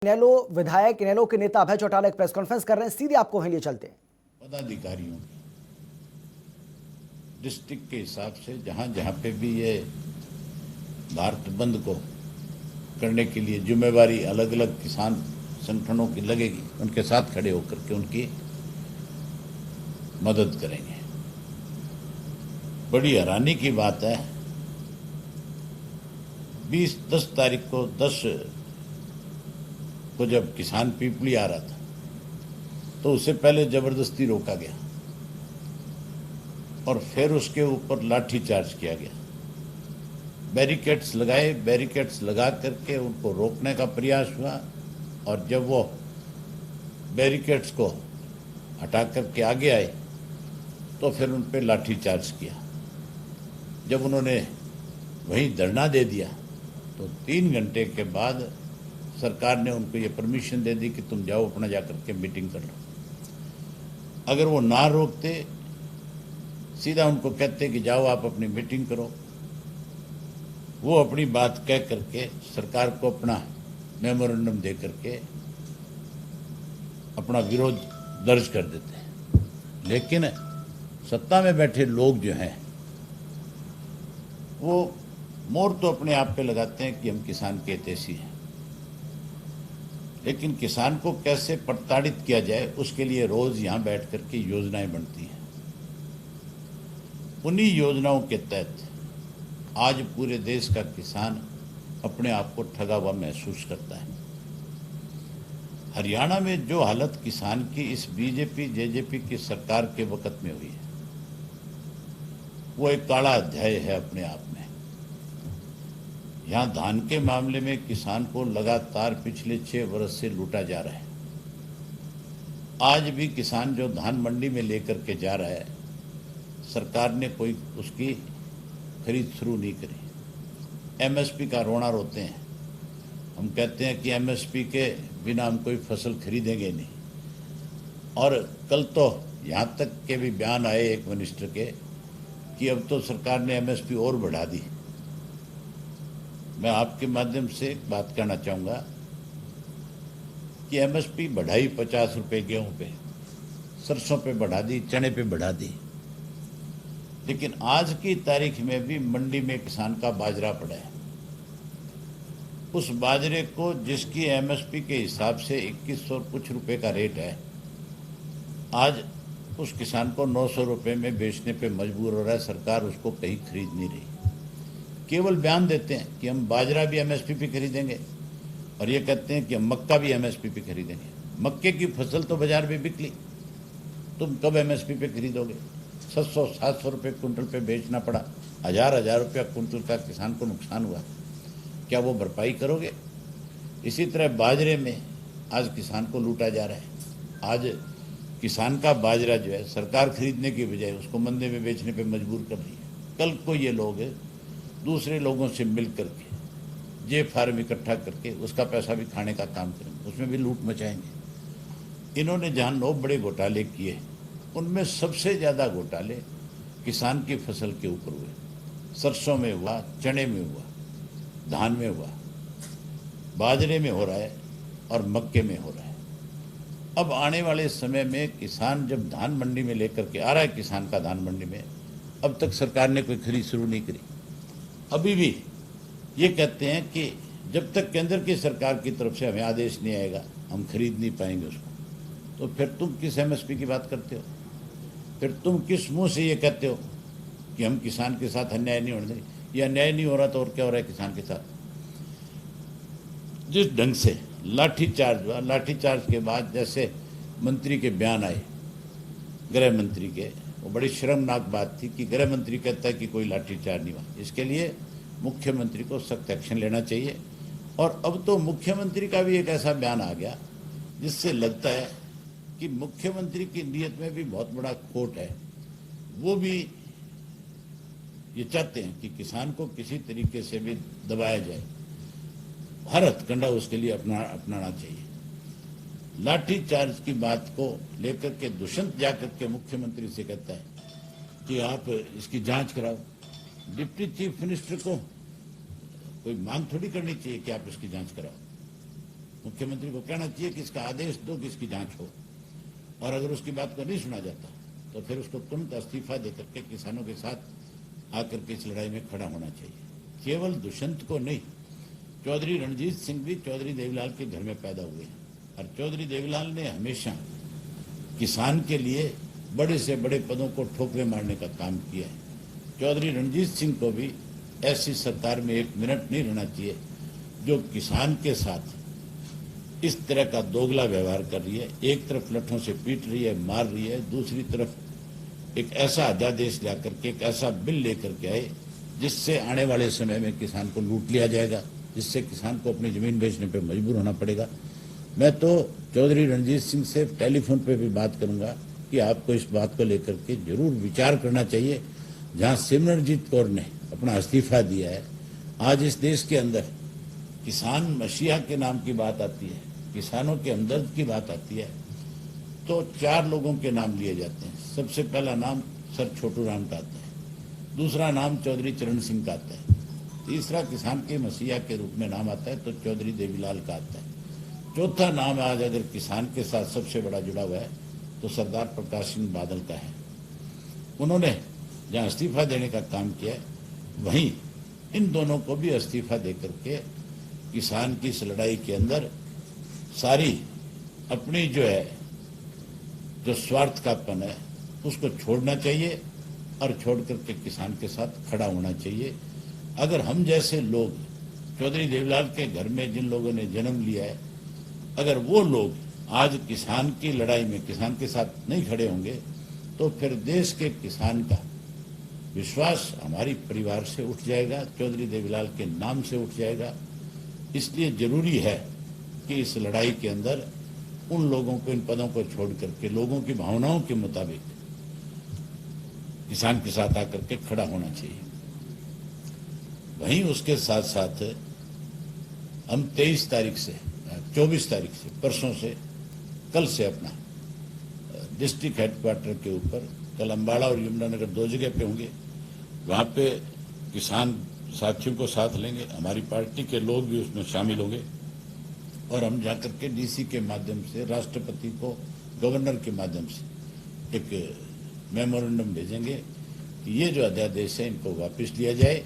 इनेलो विधायक इनेलो के नेता अभय चौटाला एक प्रेस कॉन्फ्रेंस कर रहे हैं। सीधे आपको वहीं लिए चलते हैं। पदाधिकारियों की डिस्ट्रिक्ट के हिसाब से जहां जहां पे भी ये भारत बंद को करने के लिए जिम्मेवारी अलग अलग किसान संगठनों की लगेगी, उनके साथ खड़े होकर के उनकी मदद करेंगे। बड़ी हैरानी की बात है, 10 तारीख को 10 को जब किसान पीपली आ रहा था तो उससे पहले जबरदस्ती रोका गया और फिर उसके ऊपर लाठी चार्ज किया गया। बैरिकेड्स लगाए, बैरिकेड्स लगा करके उनको रोकने का प्रयास हुआ और जब वो बैरिकेड्स को हटा करके आगे आए तो फिर उन पर लाठी चार्ज किया। जब उन्होंने वहीं धरना दे दिया तो 3 घंटे के बाद सरकार ने उनको ये परमिशन दे दी कि तुम जाओ अपना जाकर के मीटिंग कर लो। अगर वो ना रोकते, सीधा उनको कहते कि जाओ आप अपनी मीटिंग करो, वो अपनी बात कह करके सरकार को अपना मेमोरेंडम दे करके अपना विरोध दर्ज कर देते हैं। लेकिन सत्ता में बैठे लोग जो हैं वो मोहर तो अपने आप पे लगाते हैं कि हम किसान के हितैषी हैं, लेकिन किसान को कैसे प्रताड़ित किया जाए उसके लिए रोज यहां बैठ करके योजनाएं बनती हैं। उन्हीं योजनाओं के तहत आज पूरे देश का किसान अपने आप को ठगा हुआ महसूस करता है। हरियाणा में जो हालत किसान की इस बीजेपी जेजेपी की सरकार के वक्त में हुई है वो एक काला अध्याय है अपने आप में। यहां धान के मामले में किसान को लगातार पिछले 6 वर्ष से लूटा जा रहा है। आज भी किसान जो धान मंडी में लेकर के जा रहा है, सरकार ने कोई उसकी खरीद शुरू नहीं करी। एमएसपी का रोना रोते हैं। हम कहते हैं कि एमएसपी के बिना हम कोई फसल खरीदेंगे नहीं। और कल तो यहां तक के भी बयान आए एक मिनिस्टर के कि अब तो सरकार ने एमएसपी और बढ़ा दी। मैं आपके माध्यम से एक बात कहना चाहूंगा कि एमएसपी बढ़ाई 50 रुपए गेहूं पे, सरसों पे बढ़ा दी, चने पे बढ़ा दी, लेकिन आज की तारीख में भी मंडी में किसान का बाजरा पड़ा है। उस बाजरे को जिसकी एमएसपी के हिसाब से 2100 और कुछ रुपए का रेट है, आज उस किसान को 900 रुपए में बेचने पे मजबूर हो रहा है। सरकार उसको कहीं खरीद नहीं रही। केवल बयान देते हैं कि हम बाजरा भी एमएसपी पे खरीदेंगे और ये कहते हैं कि हम मक्का भी एमएसपी पे खरीदेंगे। मक्के की फसल तो बाजार में बिक ली, तुम कब एमएसपी पे खरीदोगे? 700-700 रुपये कुंटल पे बेचना पड़ा, 1000 रुपया कुंटल का किसान को नुकसान हुआ, क्या वो भरपाई करोगे? इसी तरह बाजरे में आज किसान को लूटा जा रहा है। आज किसान का बाजरा जो है सरकार खरीदने की बजाय उसको मंडी में बेचने पे मजबूर कर रही है। कल को ये लोग दूसरे लोगों से मिल करके जे फार्म इकट्ठा करके उसका पैसा भी खाने का काम करेंगे, उसमें भी लूट मचाएंगे। इन्होंने जहाँ 9 बड़े घोटाले किए, उनमें सबसे ज़्यादा घोटाले किसान की फसल के ऊपर हुए। सरसों में हुआ, चने में हुआ, धान में हुआ, बाजरे में हो रहा है और मक्के में हो रहा है। अब आने वाले समय में किसान जब धान मंडी में लेकर के आ रहा है, किसान का धान मंडी में, अब तक सरकार ने कोई खरीद शुरू नहीं करी। अभी भी ये कहते हैं कि जब तक केंद्र की सरकार की तरफ से हमें आदेश नहीं आएगा हम खरीद नहीं पाएंगे उसको। तो फिर तुम किस एमएसपी की बात करते हो? फिर तुम किस मुंह से ये कहते हो कि हम किसान के साथ अन्याय नहीं होने देंगे? ये अन्याय नहीं हो रहा तो और क्या हो रहा है किसान के साथ? जिस ढंग से लाठीचार्ज हुआ, लाठीचार्ज के बाद जैसे मंत्री के बयान आए, गृह मंत्री के, वो बड़ी शर्मनाक बात थी कि गृह मंत्री कहता है कि कोई लाठीचार्ज नहीं हुआ। इसके लिए मुख्यमंत्री को सख्त एक्शन लेना चाहिए। और अब तो मुख्यमंत्री का भी एक ऐसा बयान आ गया जिससे लगता है कि मुख्यमंत्री की नीयत में भी बहुत बड़ा खोट है। वो भी ये चाहते हैं कि किसान को किसी तरीके से भी दबाया जाए, हर हथकंडा उसके लिए अपनाना चाहिए। लाठीचार्ज की बात को लेकर के दुष्यंत जाकर के मुख्यमंत्री से कहता है कि आप इसकी जांच कराओ। डिप्टी चीफ मिनिस्टर को कोई मांग थोड़ी करनी चाहिए कि आप इसकी जांच कराओ। मुख्यमंत्री को कहना चाहिए कि इसका आदेश दो कि इसकी जांच हो, और अगर उसकी बात को नहीं सुना जाता तो फिर उसको तुरंत इस्तीफा देकर के किसानों के साथ आकर के इस लड़ाई में खड़ा होना चाहिए। केवल दुष्यंत को नहीं, चौधरी रणजीत सिंह भी चौधरी देवीलाल के घर में पैदा हुए हैं, और चौधरी देवीलाल ने हमेशा किसान के लिए बड़े से बड़े पदों को ठोकरे मारने का काम किया है। चौधरी रणजीत सिंह को भी ऐसी सरकार में एक मिनट नहीं रहना चाहिए जो किसान के साथ इस तरह का दोगला व्यवहार कर रही है। एक तरफ लठों से पीट रही है, मार रही है, दूसरी तरफ एक ऐसा अध्यादेश ला करके, एक ऐसा बिल लेकर के आए जिससे आने वाले समय में किसान को लूट लिया जाएगा, जिससे किसान को अपनी जमीन बेचने पर मजबूर होना पड़ेगा। मैं तो चौधरी रणजीत सिंह से टेलीफोन पे भी बात करूंगा कि आपको इस बात को लेकर के जरूर विचार करना चाहिए। जहां सिमरनजीत कौर ने अपना इस्तीफा दिया है, आज इस देश के अंदर किसान मसीहा के नाम की बात आती है, किसानों के हमदर्द की बात आती है, तो 4 लोगों के नाम लिए जाते हैं। सबसे पहला नाम सर छोटू राम का आता है, दूसरा नाम चौधरी चरण सिंह का आता है, तीसरा किसान के मसीहा के रूप में नाम आता है तो चौधरी देवीलाल का आता है, चौथा नाम आज अगर किसान के साथ सबसे बड़ा जुड़ा हुआ है तो सरदार प्रकाश सिंह बादल का है। उन्होंने जहां इस्तीफा देने का काम किया है, वहीं इन दोनों को भी इस्तीफा देकर के किसान की इस लड़ाई के अंदर सारी अपनी जो स्वार्थ कापन है उसको छोड़ना चाहिए और छोड़ करके किसान के साथ खड़ा होना चाहिए। अगर हम जैसे लोग, चौधरी देवीलाल के घर में जिन लोगों ने जन्म लिया है, अगर वो लोग आज किसान की लड़ाई में किसान के साथ नहीं खड़े होंगे तो फिर देश के किसान का विश्वास हमारी परिवार से उठ जाएगा, चौधरी देवीलाल के नाम से उठ जाएगा। इसलिए जरूरी है कि इस लड़ाई के अंदर उन लोगों को, इन पदों को छोड़ करके लोगों की भावनाओं के मुताबिक किसान के साथ आकर के खड़ा होना चाहिए। वहीं उसके साथ साथ हम 23 तारीख से 24 तारीख से, परसों से, कल से अपना डिस्ट्रिक्ट हेडक्वार्टर के ऊपर कल अम्बाड़ा और यमुनानगर 2 जगह पे होंगे। वहाँ पे किसान साथियों को साथ लेंगे, हमारी पार्टी के लोग भी उसमें शामिल होंगे, और हम जाकर के डीसी के माध्यम से राष्ट्रपति को, गवर्नर के माध्यम से एक मेमोरेंडम भेजेंगे कि ये जो अध्यादेश है इनको वापस लिया जाए,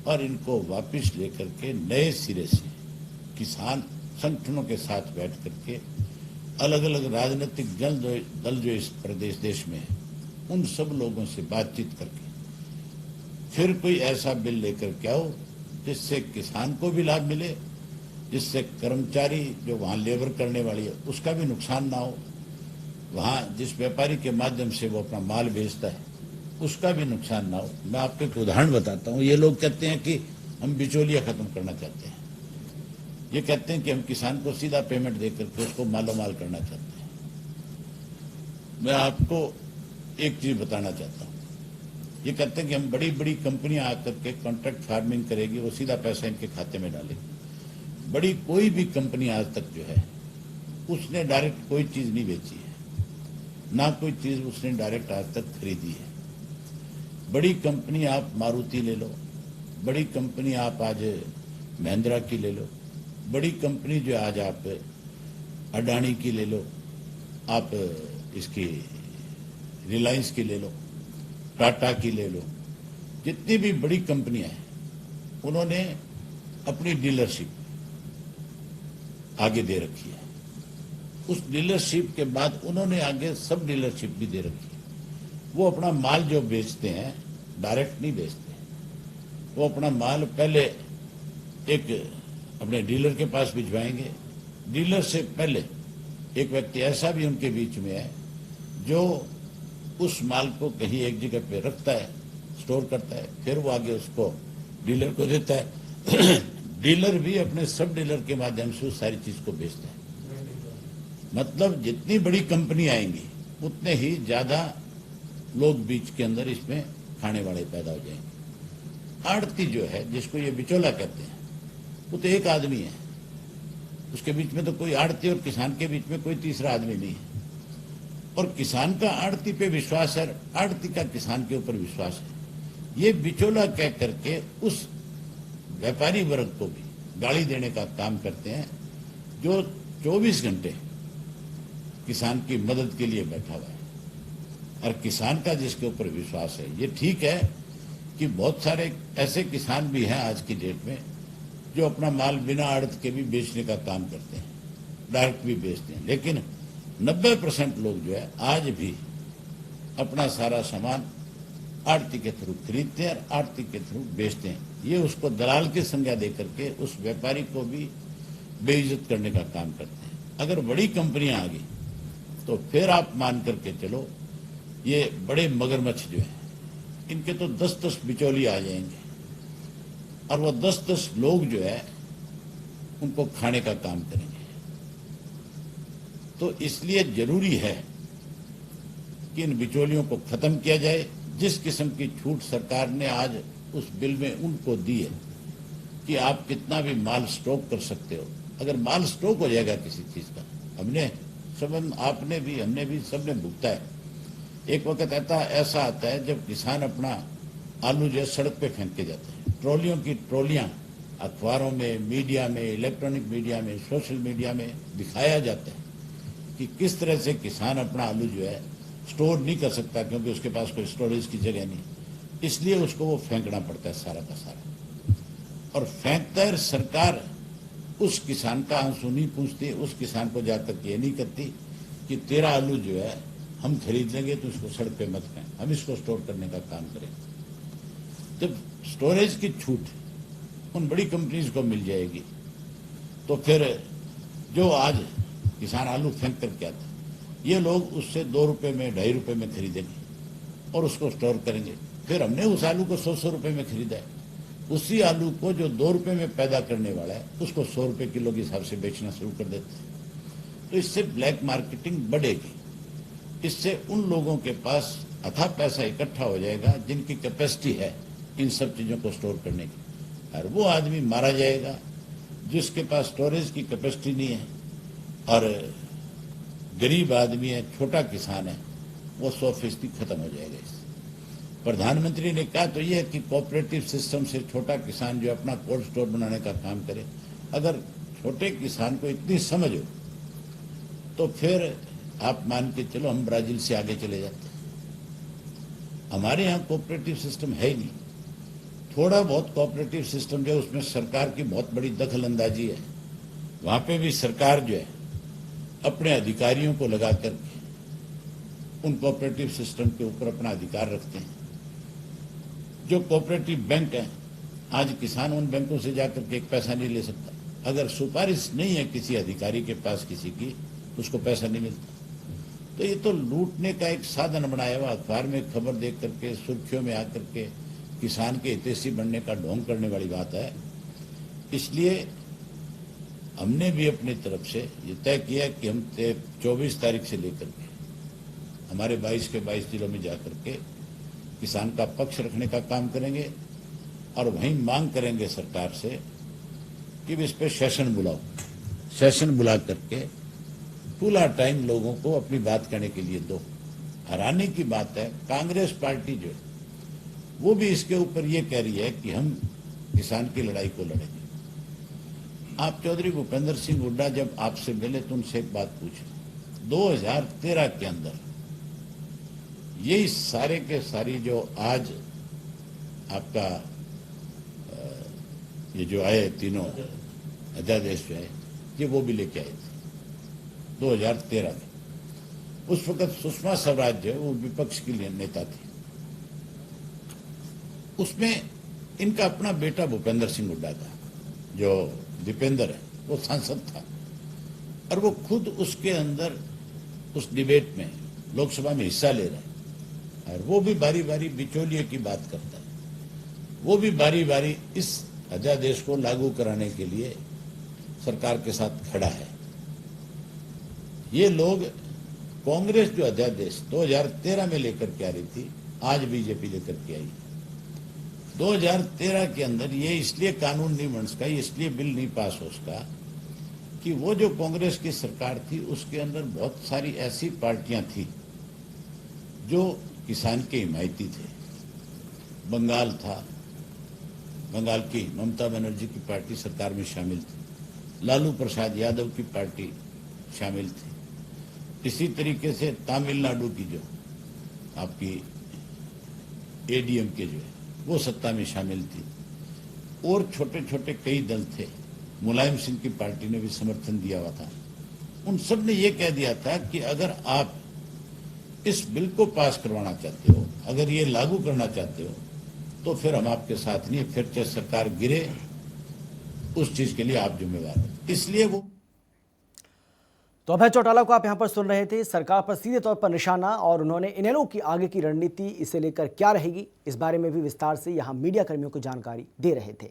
और इनको वापस लेकर के नए सिरे से किसान संगठनों के साथ बैठ करके अलग अलग राजनीतिक दल जो इस प्रदेश देश में है, उन सब लोगों से बातचीत करके फिर कोई ऐसा बिल लेकर के आओ जिससे किसान को भी लाभ मिले, जिससे कर्मचारी जो वहाँ लेबर करने वाली है उसका भी नुकसान ना हो, वहाँ जिस व्यापारी के माध्यम से वो अपना माल बेचता है उसका भी नुकसान ना हो। मैं आपको एक उदाहरण बताता हूँ। ये लोग कहते हैं कि हम बिचौलिया खत्म करना चाहते हैं, ये कहते हैं कि हम किसान को सीधा पेमेंट देकर के उसको मालो माल करना चाहते हैं। मैं आपको एक चीज बताना चाहता हूँ। ये कहते हैं कि हम बड़ी बड़ी कंपनियां आकर के कॉन्ट्रैक्ट फार्मिंग करेगी, वो सीधा पैसा इनके खाते में डालेगी। बड़ी कोई भी कंपनी आज तक जो है उसने डायरेक्ट कोई चीज नहीं बेची है, ना कोई चीज उसने डायरेक्ट आज तक खरीदी है। बड़ी कंपनी आप मारुति ले लो, बड़ी कंपनी आप आज महिंद्रा की ले लो, बड़ी कंपनी जो आज आप अडानी की ले लो, आप इसकी रिलायंस की ले लो, टाटा की ले लो, जितनी भी बड़ी कंपनियां हैं उन्होंने अपनी डीलरशिप आगे दे रखी है। उस डीलरशिप के बाद उन्होंने आगे सब डीलरशिप भी दे रखी है। वो अपना माल जो बेचते हैं डायरेक्ट नहीं बेचते, वो अपना माल पहले एक अपने डीलर के पास भिजवाएंगे। डीलर से पहले एक व्यक्ति ऐसा भी उनके बीच में है जो उस माल को कहीं एक जगह पे रखता है, स्टोर करता है, फिर वो आगे उसको डीलर को देता है। डीलर भी अपने सब डीलर के माध्यम से उस सारी चीज को बेचता है। मतलब जितनी बड़ी कंपनी आएंगी उतने ही ज्यादा लोग बीच के अंदर इसमें खाने वाले पैदा हो जाएंगे। आड़ती जो है, जिसको ये बिचौला कहते हैं, वो तो एक आदमी है, उसके बीच में तो कोई आड़ती और किसान के बीच में कोई तीसरा आदमी नहीं है। और किसान का आड़ती पे विश्वास है, आड़ती का किसान के ऊपर विश्वास है। ये बिचौला कह करके उस व्यापारी वर्ग को भी गाली देने का काम करते हैं। जो 24 घंटे किसान की मदद के लिए बैठा हुआ है और किसान का जिसके ऊपर विश्वास है। ये ठीक है कि बहुत सारे ऐसे किसान भी हैं आज की डेट में जो अपना माल बिना आड़त के भी बेचने का काम करते हैं, डायरेक्ट भी बेचते हैं, लेकिन 90% लोग जो है आज भी अपना सारा सामान आड़ती के थ्रू खरीदते हैं और आड़ती के थ्रू बेचते हैं। ये उसको दलाल की संज्ञा दे करके उस व्यापारी को भी बेइज्जत करने का काम करते हैं। अगर बड़ी कंपनियां आ गई तो फिर आप मान करके चलो ये बड़े मगरमच्छ जो है इनके तो 10-10 बिचौली आ जाएंगे और वो 10-10 लोग जो है उनको खाने का काम करेंगे। तो इसलिए जरूरी है कि इन बिचौलियों को खत्म किया जाए। जिस किस्म की छूट सरकार ने आज उस बिल में उनको दी है कि आप कितना भी माल स्टॉक कर सकते हो, अगर माल स्टॉक हो जाएगा किसी चीज का, आपने भी हमने भी सबने भुगता है। एक वक्त ऐसा आता है जब किसान अपना आलू जो सड़क पे फेंक के जाते हैं, ट्रॉलियों की ट्रॉलियां अखबारों में, मीडिया में, इलेक्ट्रॉनिक मीडिया में, सोशल मीडिया में दिखाया जाता है कि किस तरह से किसान अपना आलू जो है स्टोर नहीं कर सकता क्योंकि उसके पास कोई स्टोरेज की जगह नहीं, इसलिए उसको वो फेंकना पड़ता है सारा का सारा। और फेंकता है सरकार, उस किसान का आंसू नहीं पूछती, उस किसान को जाकर ये नहीं करती कि तेरा आलू जो है हम खरीद लेंगे तो इसको सड़क पे मत फेंक, हम इसको स्टोर करने का काम करें। जब स्टोरेज की छूट उन बड़ी कंपनीज को मिल जाएगी तो फिर जो आज किसान आलू फेंक करके आता ये लोग उससे 2 रुपए में, 2.5 रुपए में खरीदेंगे और उसको स्टोर करेंगे। फिर हमने उस आलू को 100 रुपए में खरीदा है, उसी आलू को जो 2 रुपए में पैदा करने वाला है उसको 100 रुपए किलो के हिसाब से बेचना शुरू कर देते हैं। तो इससे ब्लैक मार्केटिंग बढ़ेगी, इससे उन लोगों के पास अथाह पैसा इकट्ठा हो जाएगा जिनकी कैपेसिटी है इन सब चीजों को स्टोर करने की, और वो आदमी मारा जाएगा जिसके पास स्टोरेज की कैपेसिटी नहीं है और गरीब आदमी है, छोटा किसान है, वो 100% खत्म हो जाएगा। इससे प्रधानमंत्री ने कहा तो ये है कि कोऑपरेटिव सिस्टम से छोटा किसान जो अपना कोल्ड स्टोर बनाने का काम करे। अगर छोटे किसान को इतनी समझ हो तो फिर आप मान के चलो हम ब्राजील से आगे चले जाते हैं। हमारे यहाँ कोऑपरेटिव सिस्टम है ही नहीं, थोड़ा बहुत कोऑपरेटिव सिस्टम जो है उसमें सरकार की बहुत बड़ी दखल अंदाजी है। वहां पे भी सरकार जो है अपने अधिकारियों को लगा करके उन कोऑपरेटिव सिस्टम के ऊपर अपना अधिकार रखते हैं। जो कोऑपरेटिव बैंक है, आज किसान उन बैंकों से जाकर के एक पैसा नहीं ले सकता। अगर सुपारिश नहीं है किसी अधिकारी के पास किसी की, उसको पैसा नहीं मिलता। तो ये तो लूटने का एक साधन बनाया हुआ, अखबार में खबर देख करके सुर्खियों में आकर के किसान के हितैषी बनने का ढोंग करने वाली बात है। इसलिए हमने भी अपनी तरफ से ये तय किया कि हम 24 तारीख से लेकर के हमारे 22 के 22 जिलों में जाकर के किसान का पक्ष रखने का काम करेंगे और वहीं मांग करेंगे सरकार से कि इस पे सेशन बुलाओ, सेशन बुला करके पूरा टाइम लोगों को अपनी बात कहने के लिए दो। हैरानी की बात है, कांग्रेस पार्टी जो है वो भी इसके ऊपर ये कह रही है कि हम किसान की लड़ाई को लड़ेंगे। आप चौधरी भूपेंद्र सिंह हुड्डा जब आपसे मिले तो उनसे एक बात पूछी, 2013 के अंदर यही सारे के सारी जो आज आपका ये जो आए तीनों अध्यादेश जो है ये वो भी लेके आए थे 2013 में। उस वक्त सुषमा स्वराज जो है वो विपक्ष की नेता थी। उसमें इनका अपना बेटा भूपेंद्र सिंह हुड्डा था, जो दीपेंद्र है, वो सांसद था और वो खुद उसके अंदर उस डिबेट में लोकसभा में हिस्सा ले रहा है और वो भी बारी बारी बिचौलिए की बात करता है। वो भी बारी बारी इस अध्यादेश को लागू कराने के लिए सरकार के साथ खड़ा है। ये लोग कांग्रेस जो अध्यादेश 2013 में लेकर के आ रही थी, आज बीजेपी लेकर के आई। 2013 के अंदर ये इसलिए कानून नहीं बन सका, इसलिए बिल नहीं पास हो सका कि वो जो कांग्रेस की सरकार थी उसके अंदर बहुत सारी ऐसी पार्टियां थी जो किसान के हिमायती थे। बंगाल था, बंगाल की ममता बनर्जी की पार्टी सरकार में शामिल थी। लालू प्रसाद यादव की पार्टी शामिल थी। इसी तरीके से तमिलनाडु की जो आपकी एडीएमके जो है वो सत्ता में शामिल थी, और छोटे छोटे कई दल थे। मुलायम सिंह की पार्टी ने भी समर्थन दिया हुआ था। उन सब ने ये कह दिया था कि अगर आप इस बिल को पास करवाना चाहते हो, अगर ये लागू करना चाहते हो, तो फिर हम आपके साथ नहीं, फिर चाहे सरकार गिरे उस चीज के लिए आप जिम्मेवार हो। इसलिए वो तो अभय चौटाला को आप यहां पर सुन रहे थे, सरकार पर सीधे तौर पर निशाना, और उन्होंने इनेलो की आगे की रणनीति इसे लेकर क्या रहेगी इस बारे में भी विस्तार से यहां मीडिया कर्मियों को जानकारी दे रहे थे।